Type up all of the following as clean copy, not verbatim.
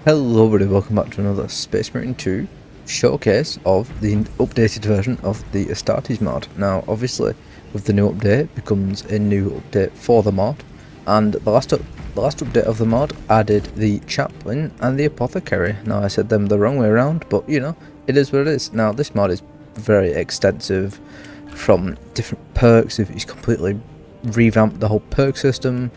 Hello everybody, welcome back to another Space Marine 2 showcase of the updated version of the Astartes mod. Now obviously with the new update becomes a new update for the mod, and the last update of the mod added the chaplain and the apothecary. Now I said them the wrong way around, but you know, it is what it is. Now this mod is very extensive, from different perks. It's completely revamped the whole perk system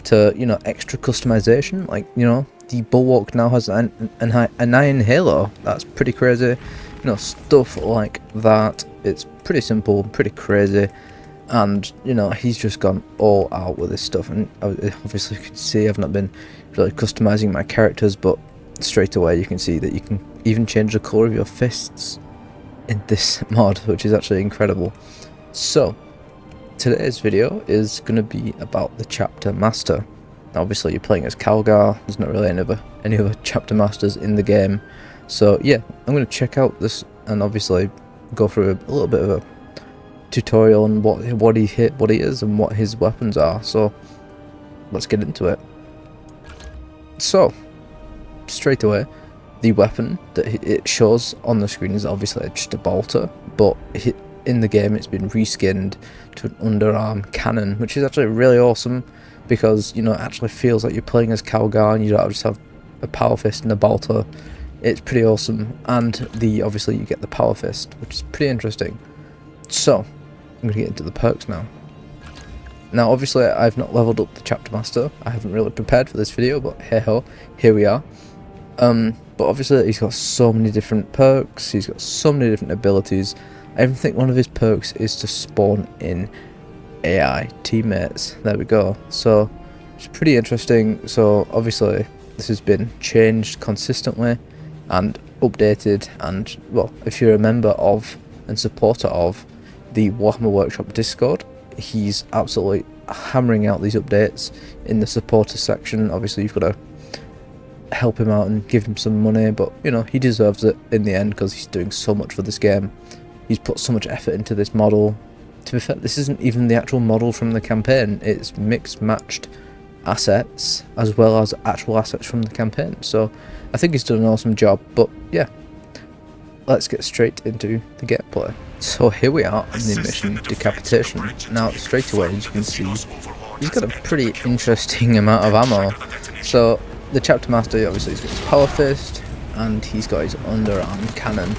to, you know, extra customization, like, you know, the bulwark now has an iron halo. That's pretty crazy. You know, stuff like that. It's pretty simple, pretty crazy, and you know, he's just gone all out with this stuff. And obviously you can see I've not been really customizing my characters, but straight away you can see that you can even change the colour of your fists in this mod, which is actually incredible. So today's video is going to be about the chapter master. Now, obviously you're playing as Calgar. There's not really any other chapter masters in the game, so yeah, I'm going to check out this and obviously go through a little bit of a tutorial on what he is and what his weapons are. So let's get into it. So straight away, the weapon that it shows on the screen is obviously just a bolter, but in the game it's been reskinned to an underarm cannon, which is actually really awesome, because you know, it actually feels like you're playing as Calgar and you don't just have a power fist and a bolter. It's pretty awesome, and obviously you get the power fist, which is pretty interesting. So I'm going to get into the perks now. Now obviously I've not leveled up the chapter master. I haven't really prepared for this video, but hey ho, here we are. But obviously he's got so many different perks, he's got so many different abilities. I even think one of his perks is to spawn in AI teammates. There we go. So it's pretty interesting. So obviously this has been changed consistently and updated, and well, if you're a member of and supporter of the Warhammer Workshop Discord, he's absolutely hammering out these updates in the supporter section. Obviously you've got to help him out and give him some money, but you know, he deserves it in the end because he's doing so much for this game. He's put so much effort into this model. To be fair, this isn't even the actual model from the campaign. It's mixed matched assets as well as actual assets from the campaign. So I think he's done an awesome job. But yeah, let's get straight into the gameplay. So here we are in the mission Decapitation. Now straight away, as you can see, he's got a pretty interesting amount of ammo. So the chapter master, obviously he's got his power fist and he's got his underarm cannon,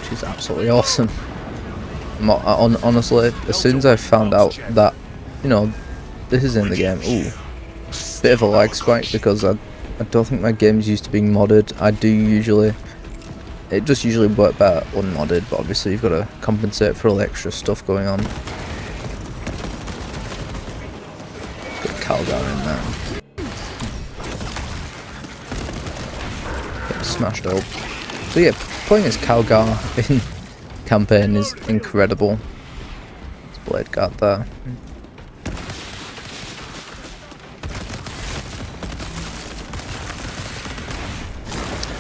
which is absolutely awesome. Honestly, as soon as I found out that, you know, this is in the game, ooh, bit of a lag spike, because I don't think my game's used to being modded. It just usually work better unmodded, but obviously you've got to compensate for all the extra stuff going on. Got Calgar in there. Getting smashed up. So yeah, playing as Calgar in campaign is incredible. There's blade guard there.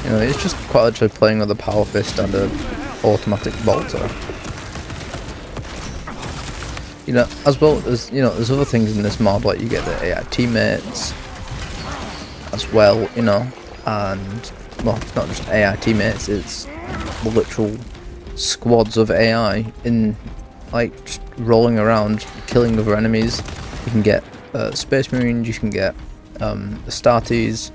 You know, it's just quite literally playing with a power fist and an automatic bolter. You know, as well as, you know, there's other things in this mod, like you get the AI teammates as well, you know, and well, it's not just AI teammates, it's literal squads of AI in, like, just rolling around killing other enemies. You can get Space Marines, you can get Astartes,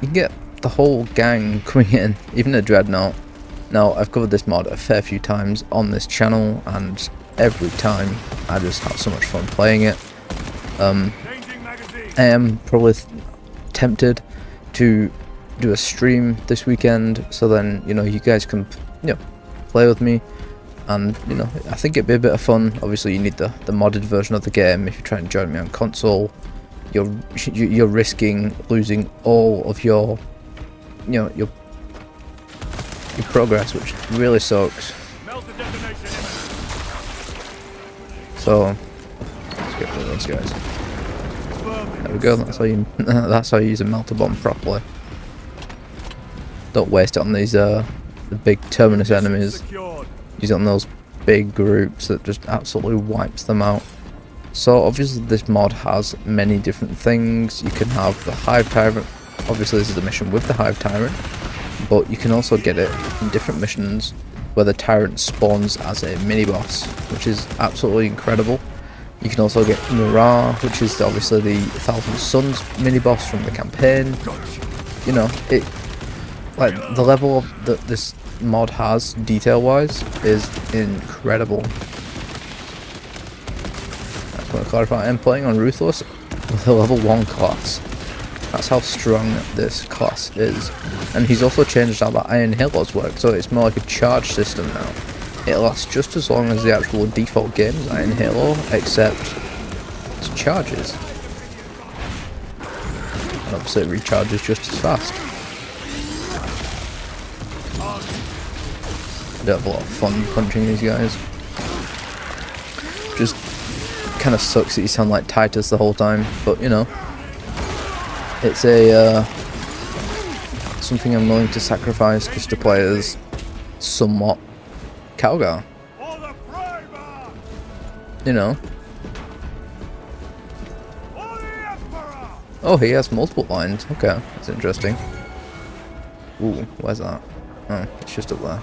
you can get the whole gang coming in, even a Dreadnought. Now I've covered this mod a fair few times on this channel, and every time I just have so much fun playing it. I am probably tempted to do a stream this weekend, so then, you know, you guys can, you know, play with me, and you know, I think it'd be a bit of fun. Obviously you need the modded version of the game. If you try and join me on console, you're risking losing all of your, you know, your progress, which really sucks. So let's get rid of those guys. There we go. That's how you use a melter bomb properly. Don't waste it on these the big terminus enemies. Use it on those big groups that just absolutely wipes them out. So obviously this mod has many different things. You can have the Hive Tyrant. Obviously this is the mission with the Hive Tyrant, but you can also get it in different missions where the Tyrant spawns as a mini-boss, which is absolutely incredible. You can also get Mirror, which is obviously the Thousand Suns mini-boss from the campaign. You know, it, like, the level that this mod has, detail-wise, is incredible. I just want to clarify, I'm playing on Ruthless with a level 1 class. That's how strong this class is. And he's also changed how the Iron Halos work, so it's more like a charge system now. It lasts just as long as the actual default game's Iron Halo, except it's charges. And obviously it recharges just as fast. I do have a lot of fun punching these guys. Just kind of sucks that you sound like Titus the whole time, but you know. It's a something I'm willing to sacrifice just to play as somewhat Calgar. You know. Oh, he has multiple lines. Okay, that's interesting. Ooh, where's that? Oh, it's just up there.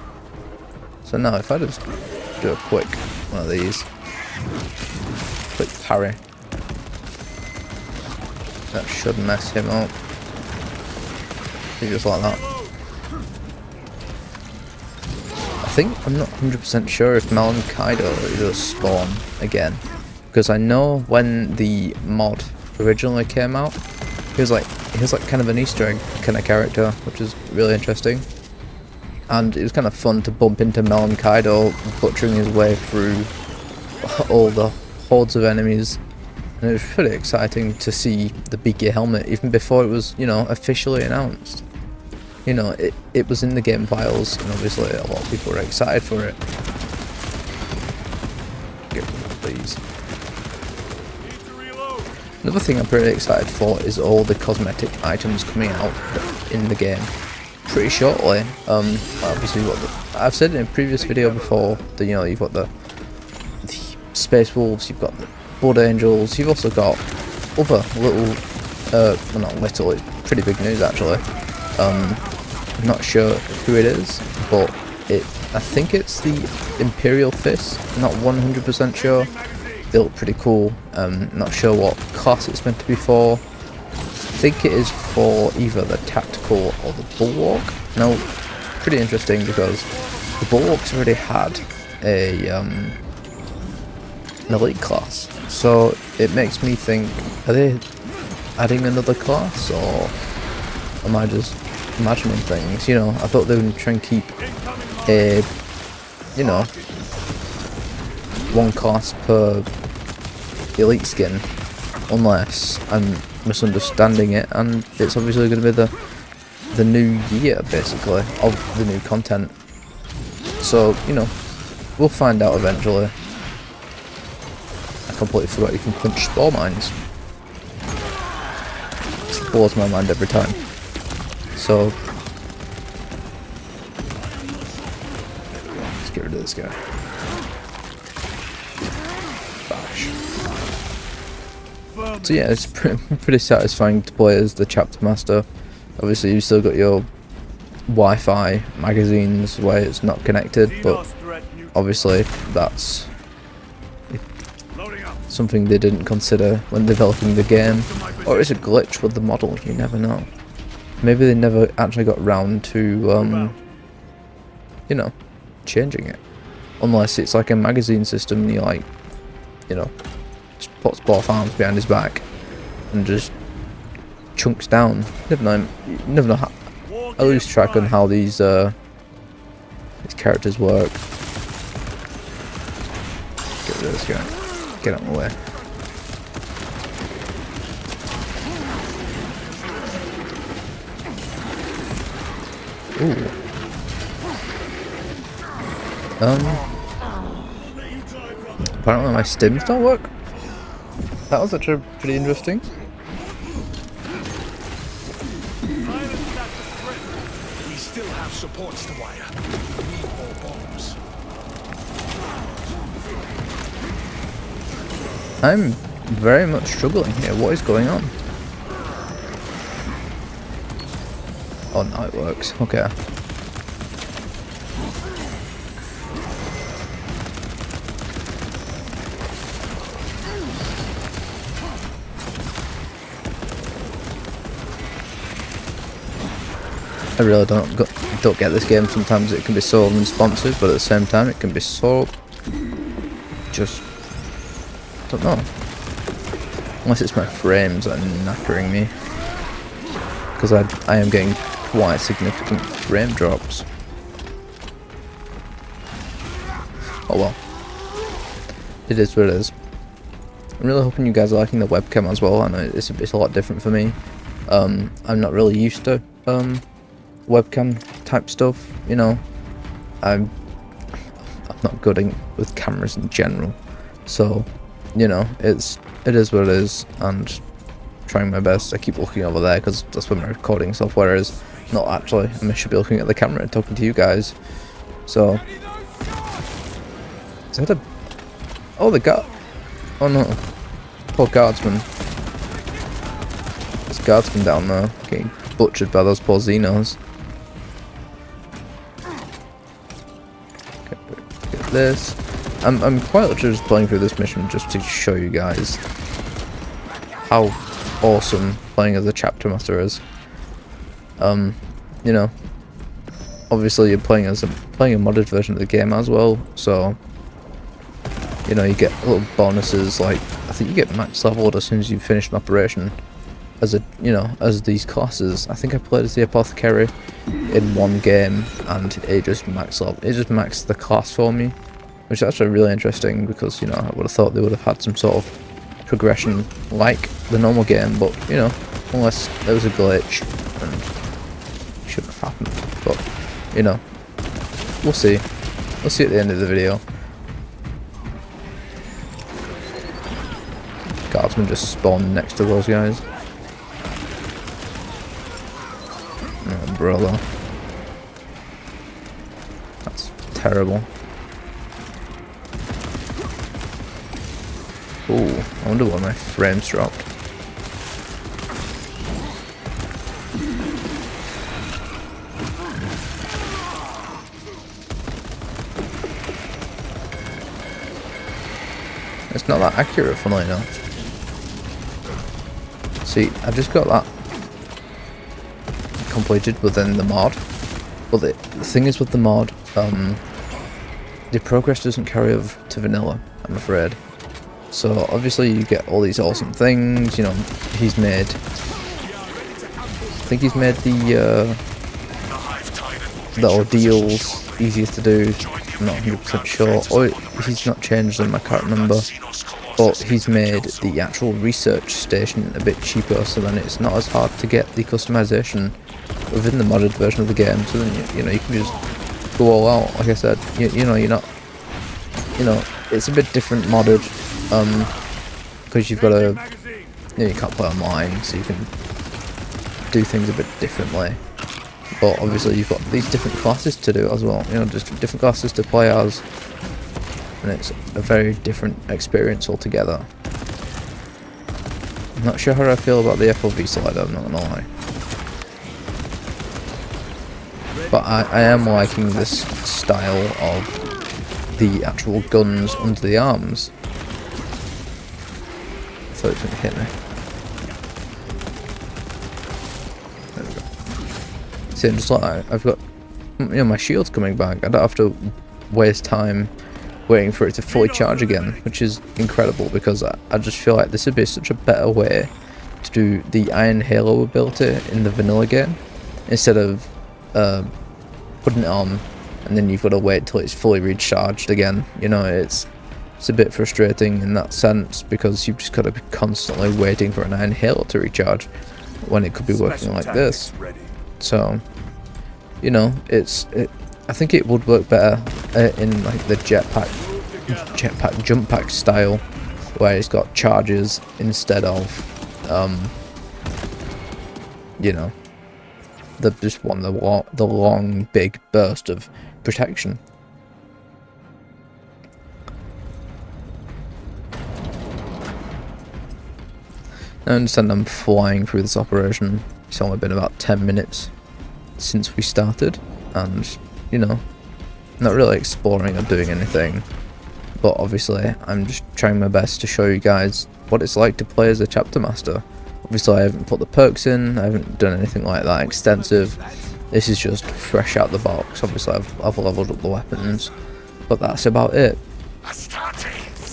So now if I just do a quick one of these. Quick parry. That should mess him up. Just like that. I think I'm not 100% sure if Malon Kaido does spawn again, because I know when the mod originally came out, he was like kind of an Easter egg kind of character, which is really interesting. And it was kind of fun to bump into Malon Kaido butchering his way through all the hordes of enemies. And it was pretty exciting to see the beaky helmet even before it was, you know, officially announced. You know, it was in the game files, and obviously a lot of people were excited for it. Get rid of these. Another thing I'm pretty excited for is all the cosmetic items coming out in the game pretty shortly. Obviously, I've said in a previous video before that, you know, you've got the Space Wolves, you've got the Blood Angels, you've also got other little, well not little, it's pretty big news actually. I'm not sure who it is, but I think it's the Imperial Fist, not 100% sure. They look pretty cool. Not sure what class it's meant to be for. I think it is for either the Tactical or the Bulwark. Now, it's pretty interesting because the Bulwark's already had an elite class, so it makes me think, are they adding another class, or am I just imagining things? You know, I thought they would try and keep a, you know, one class per elite skin, unless I'm misunderstanding it, and it's obviously going to be the new year basically of the new content. So, you know, we'll find out eventually. I completely forgot you can punch spore mines. It blows my mind every time. So let's get rid of this guy. Bash. So yeah, it's pretty satisfying to play as the Chapter Master. Obviously you've still got your Wi-Fi magazines where it's not connected, but obviously that's something they didn't consider when developing the game, or it's a glitch with the model, you never know. Maybe they never actually got round to, you know, changing it. Unless it's like a magazine system and you like, you know, just puts both arms behind his back and just chunks down. Never know how, I lose track on how these characters work. Get rid of this guy. Get out of my way. Ooh. Apparently my stims don't work. That was actually pretty interesting. We still have supports to wire. We need more bombs. I'm very much struggling here. What is going on? Oh, now it works. Okay. I really don't get this game. Sometimes it can be so unresponsive, but at the same time it can be so just, I don't know. Unless it's my frames that are knackering me, because I am getting quite significant frame drops. Oh well, it is what it is. I'm really hoping you guys are liking the webcam as well. I know it's a lot different for me. I'm not really used to webcam type stuff, you know. I'm not good with cameras in general, so you know, it is what it is, and trying my best. I keep looking over there because that's where my recording software is. Not actually, I should be looking at the camera and talking to you guys. So is that a... oh, the guard... oh no, poor guardsman. There's guardsman down there getting butchered by those poor Xenos. This. I'm quite literally just playing through this mission just to show you guys how awesome playing as a chapter master is. You know, obviously you're playing a modded version of the game as well, so you know, you get little bonuses, like I think you get max leveled as soon as you finish an operation as as these classes. I think I played as the apothecary in one game and it just maxed the class for me, which is actually really interesting, because you know, I would have thought they would have had some sort of progression like the normal game, but you know, unless there was a glitch, and it shouldn't have happened, but you know, we'll see at the end of the video. Guardsmen just spawned next to those guys. Oh, brother. That's terrible. Ooh, I wonder why my frames dropped. It's not that accurate, funnily enough. See, I've just got that completed within the mod, but the thing is with the mod, the progress doesn't carry over to vanilla, I'm afraid. So obviously you get all these awesome things, you know. I think he's made the ordeals easiest to do. I'm not 100% sure, or he's not changed them, I can't remember. But he's made the actual research station a bit cheaper, so then it's not as hard to get the customization within the modded version of the game. So then you know, you can just go all out. Like I said, you know, you're not, you know, it's a bit different modded, because you've got to, you know, you can't play online, so you can do things a bit differently. But obviously you've got these different classes to do as well, you know, just different classes to play as, and it's a very different experience altogether. I'm not sure how I feel about the FOV slider, I'm not gonna lie. But I am liking this style of the actual guns under the arms. I thought it was going to hit me. There we go. See, just like that, I've got, you know, my shield's coming back. I don't have to waste time waiting for it to fully charge again, which is incredible, because I just feel like this would be such a better way to do the Iron Halo ability in the vanilla game, instead of putting it on and then you've got to wait till it's fully recharged again. You know, it's a bit frustrating in that sense, because you've just got to be constantly waiting for an Iron Halo to recharge when it could be working like this. So, you know, I think it would work better in like the jetpack jump pack style, where it's got charges instead of you know, the long big burst of protection. I understand I'm flying through this operation. It's only been about 10 minutes since we started, and, you know, not really exploring or doing anything. But obviously, I'm just trying my best to show you guys what it's like to play as a chapter master. Obviously, I haven't put the perks in, I haven't done anything like that extensive. This is just fresh out the box. Obviously, I've leveled up the weapons, but that's about it.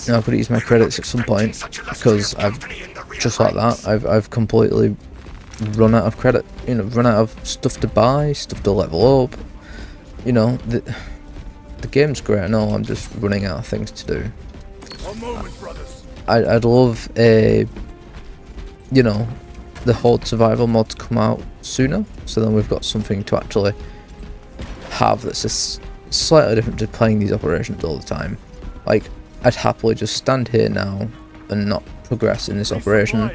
Now, I could use my credits at some point, because I've, just like that, I've completely run out of credit, you know, run out of stuff to buy, stuff to level up, you know, the game's great and all, I'm just running out of things to do. I'd love a, you know, the Horde survival mod to come out sooner, so then we've got something to actually have that's just slightly different to playing these operations all the time. Like, I'd happily just stand here now and not progress in this operation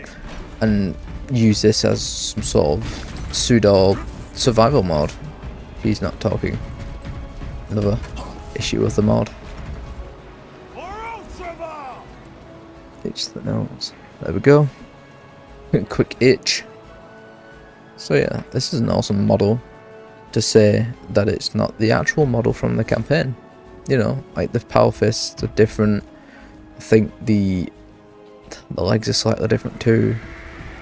and use this as some sort of pseudo survival mod. He's not talking. Another issue with the mod. Itch the nose. There we go. Quick itch. So yeah, this is an awesome model to say that it's not the actual model from the campaign. You know, like the power fists are different. I think the legs are slightly different too.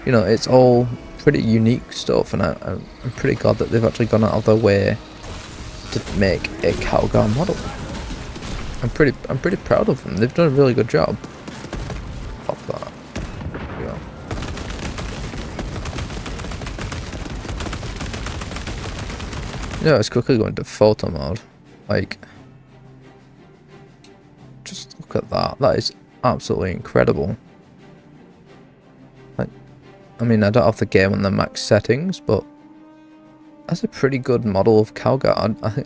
You know, it's all pretty unique stuff, and I'm pretty glad that they've actually gone out of their way to make a Calgar model. I'm pretty proud of them. They've done a really good job. Pop that. There we go. Yeah, it's quickly going to photo mode. Like, just look at that. That is absolutely incredible. Like, I mean, I don't have the game on the max settings, but that's a pretty good model of Calgar.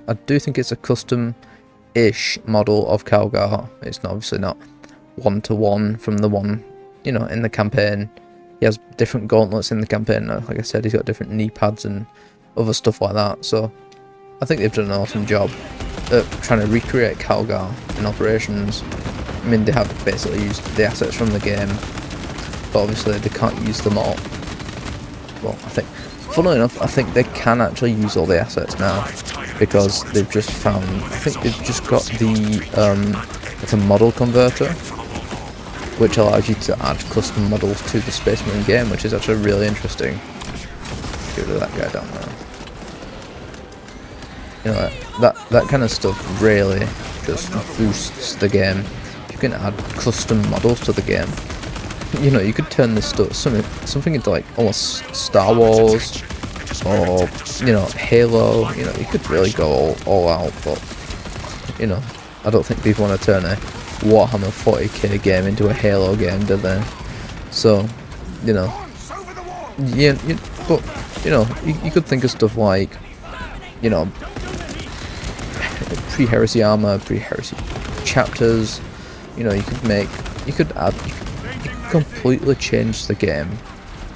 I do think it's a custom-ish model of Calgar. It's obviously not one-to-one from the one, you know, in the campaign. He has different gauntlets in the campaign. Like I said, he's got different knee pads and other stuff like that. So I think they've done an awesome job at trying to recreate Calgar in operations. I mean, they have basically used the assets from the game, but obviously they can't use them all. Well, funnily enough, I think they can actually use all the assets now, because they've just found, I think they've just got the, it's a model converter, which allows you to add custom models to the Space Marine game, which is actually really interesting. Get rid of that guy down there. You know, that kind of stuff really just boosts the game. You can add custom models to the game. You know, you could turn this stuff, something into like almost Star Wars, or, you know, Halo. You know, you could really go all out, but, you know, I don't think people want to turn a Warhammer 40k game into a Halo game, do they? So, you know, yeah, but, you know, you could think of stuff like, you know, pre-heresy armor, pre-heresy chapters. You know, you could completely change the game.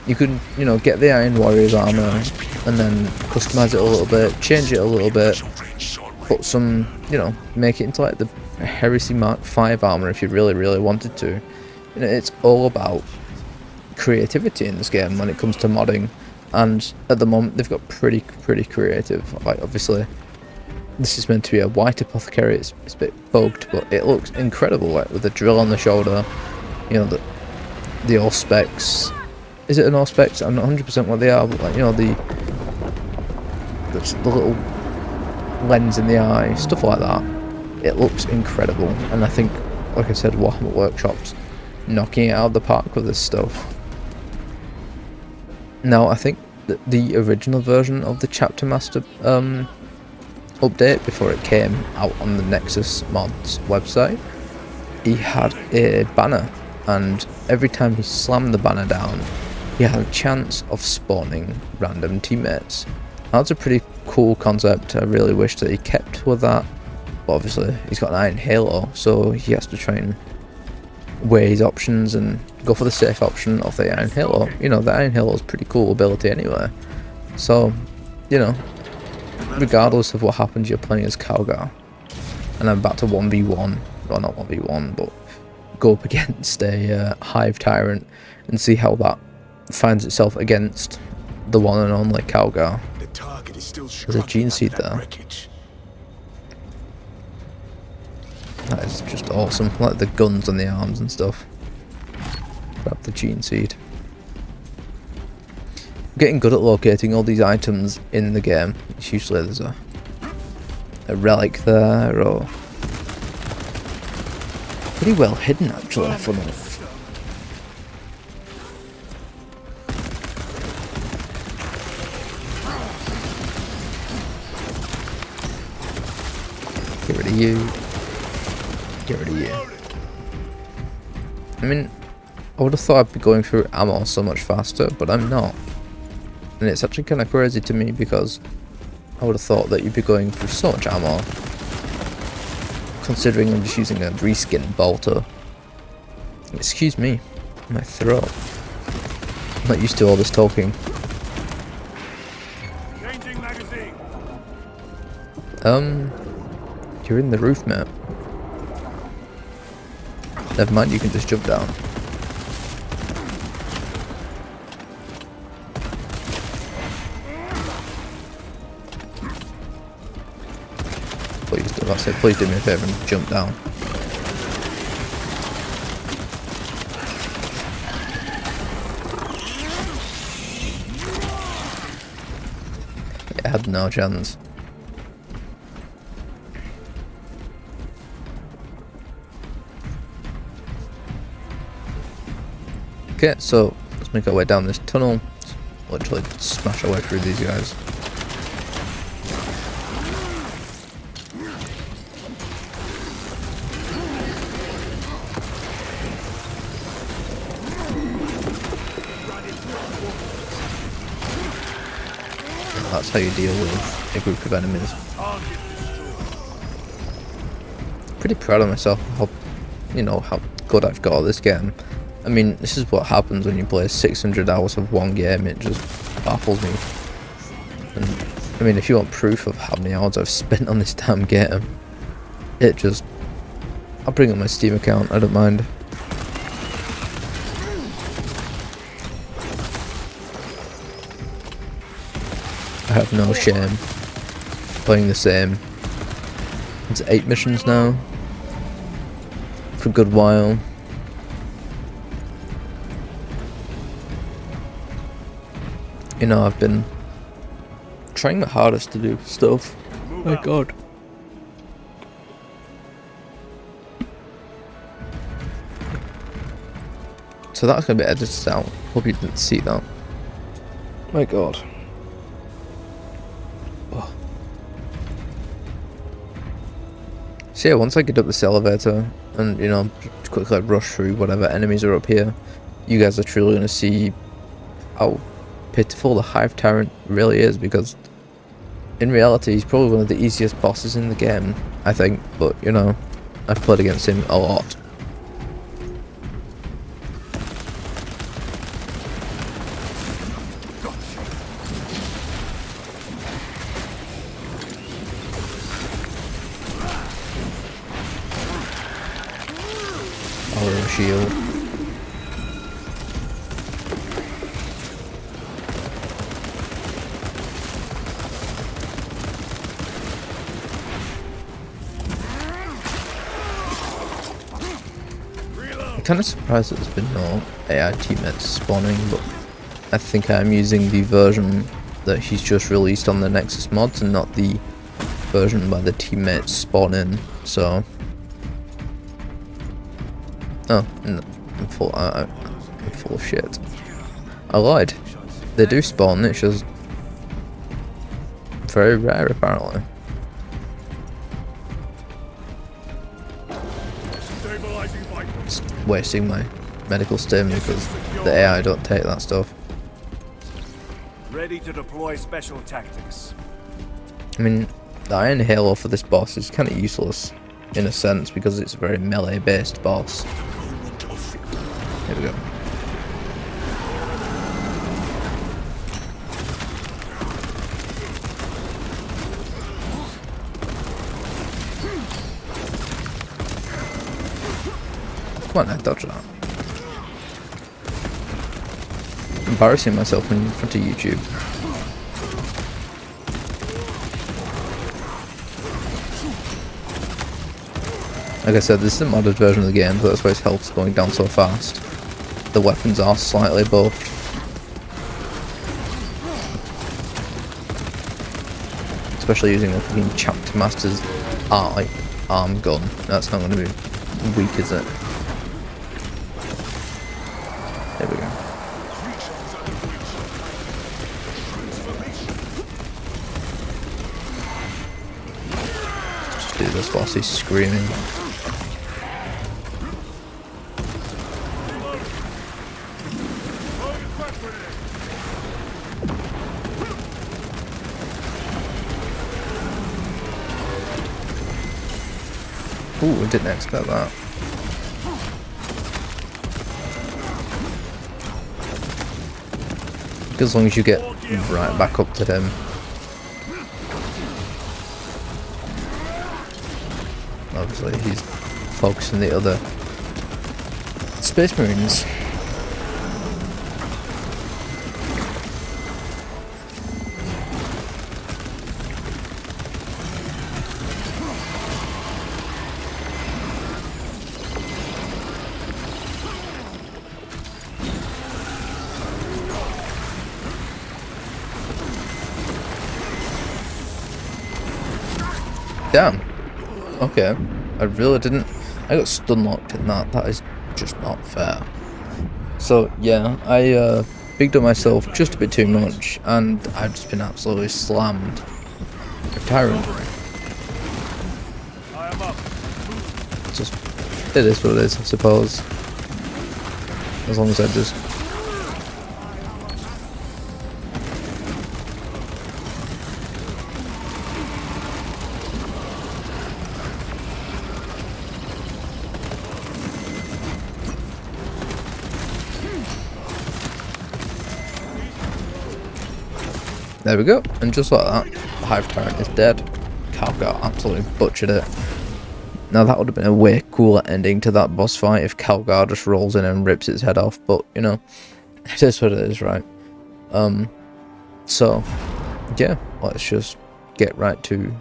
You could, you know, get the Iron Warriors armor and then customize it a little bit, change it a little bit, put some, you know, make it into like the Heresy Mark 5 armor if you really wanted to. You know, it's all about creativity in this game when it comes to modding, and at the moment they've got pretty creative. Like, obviously this is meant to be a white apothecary, it's a bit bugged, but it looks incredible, like with the drill on the shoulder, you know, the Auspex. Is it an Auspex? I'm not 100% what they are, but, like, you know, the little lens in the eye, stuff like that. It looks incredible, and I think, like I said, Warhammer Workshop's knocking it out of the park with this stuff. Now, I think that the original version of the Chapter Master update, before it came out on the Nexus Mods website, he had a banner, and every time he slammed the banner down, he had a chance of spawning random teammates. Now, that's a pretty cool concept. I really wish that he kept with that, but obviously he's got an Iron Halo, so he has to try and weigh his options and go for the safe option of the Iron Halo. You know, the Iron Halo is pretty cool ability anyway, so, you know, regardless of what happens, you're playing as Calgar, and I'm about to 1v1, well, not 1v1, but go up against a Hive Tyrant and see how that finds itself against the one and only Calgar. The target is still There's a gene seed there. wreckage. That is just awesome. Like the guns on the arms and stuff. Grab the gene seed. I'm getting good at locating all these items in the game. It's usually there's a relic there, or pretty well hidden actually, funny enough. Get rid of you. Get rid of you. I mean, I would have thought I'd be going through ammo so much faster, but I'm not. And it's actually kind of crazy to me because I would have thought that you'd be going through so much ammo, considering I'm just using a reskin bolter. Excuse me, my throat. I'm not used to all this talking. Changing magazine. You're in the roof, mate. Never mind, you can just jump down. Please do, that's it. Please do me a favour and jump down. I had no chance. Okay, so let's make our way down this tunnel. Let's literally smash our way through these guys. That's how you deal with a group of enemies. Pretty proud of myself, how good I've got at this game. I mean, this is what happens when you play 600 hours of one game. It just baffles me. And I mean, if you want proof of how many hours I've spent on this damn game, I'll bring up my Steam account, I don't mind. I have no shame playing the same. It's 8 missions now. For a good while. You know, I've been trying my hardest to do stuff. My god. So that's gonna be edited out. Hope you didn't see that. My god. Oh. So yeah, once I get up this elevator and, you know, quickly rush through whatever enemies are up here, you guys are truly gonna see how pitiful the Hive Tyrant really is, because in reality he's probably one of the easiest bosses in the game, I think, but you know, I've played against him a lot. Power shield. Kind of surprised that there's been no AI teammates spawning, but I think I'm using the version that he's just released on the Nexus mods and not the version where the teammates spawn in, so... Oh, no, I'm full of shit. I lied. They do spawn, it's just very rare apparently. It's wasting my medical stim because the AI don't take that stuff. Ready to deploy special tactics. I mean, the Iron Halo for this boss is kind of useless in a sense because it's a very melee based boss. Here we go. Come on now, dodge that. embarrassing myself in front of YouTube. Like I said, this is a modded version of the game, so that's why his health's going down so fast. The weapons are slightly buffed. Especially using a fucking Chapter Master's arm gun. That's not going to be weak, is it? There we go. Just do this whilst he's screaming. Ooh, I didn't expect that. As long as you get right back up to him. Obviously, he's focusing the other Space Marines. Damn. Okay. I really didn't. I got stun locked in that. That is just not fair. So yeah, I bigged up myself just a bit too much, and I've just been absolutely slammed. Tyrant. Just it is what it is, I suppose. As long as I just. There we go, and just like that, the Hive Tyrant is dead. Calgar absolutely butchered it. Now that would have been a way cooler ending to that boss fight if Calgar just rolls in and rips its head off, but you know, it is what it is, right? So, yeah, let's just get right to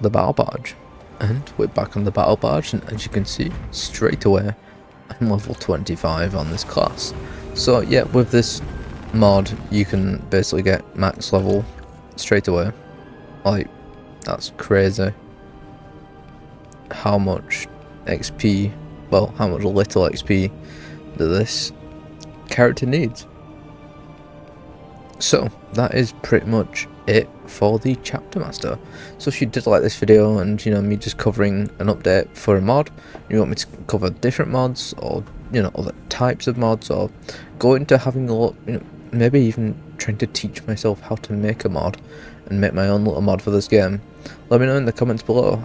the battle barge. And we're back on the battle barge, and as you can see, straight away, I'm level 25 on this class. So yeah, with this mod you can basically get max level straight away. Like, that's crazy how much XP, well, how much little XP that this character needs. So that is pretty much it for the Chapter Master. So if you did like this video and you know me just covering an update for a mod, you want me to cover different mods or you know other types of mods, or go into having a look, you know, maybe even trying to teach myself how to make a mod and make my own little mod for this game, let me know in the comments below.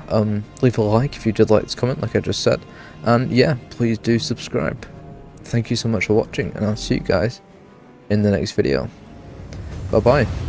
Leave a like if you did like this comment, like I just said, and yeah, please do subscribe. Thank you so much for watching, and I'll see you guys in the next video. Bye bye.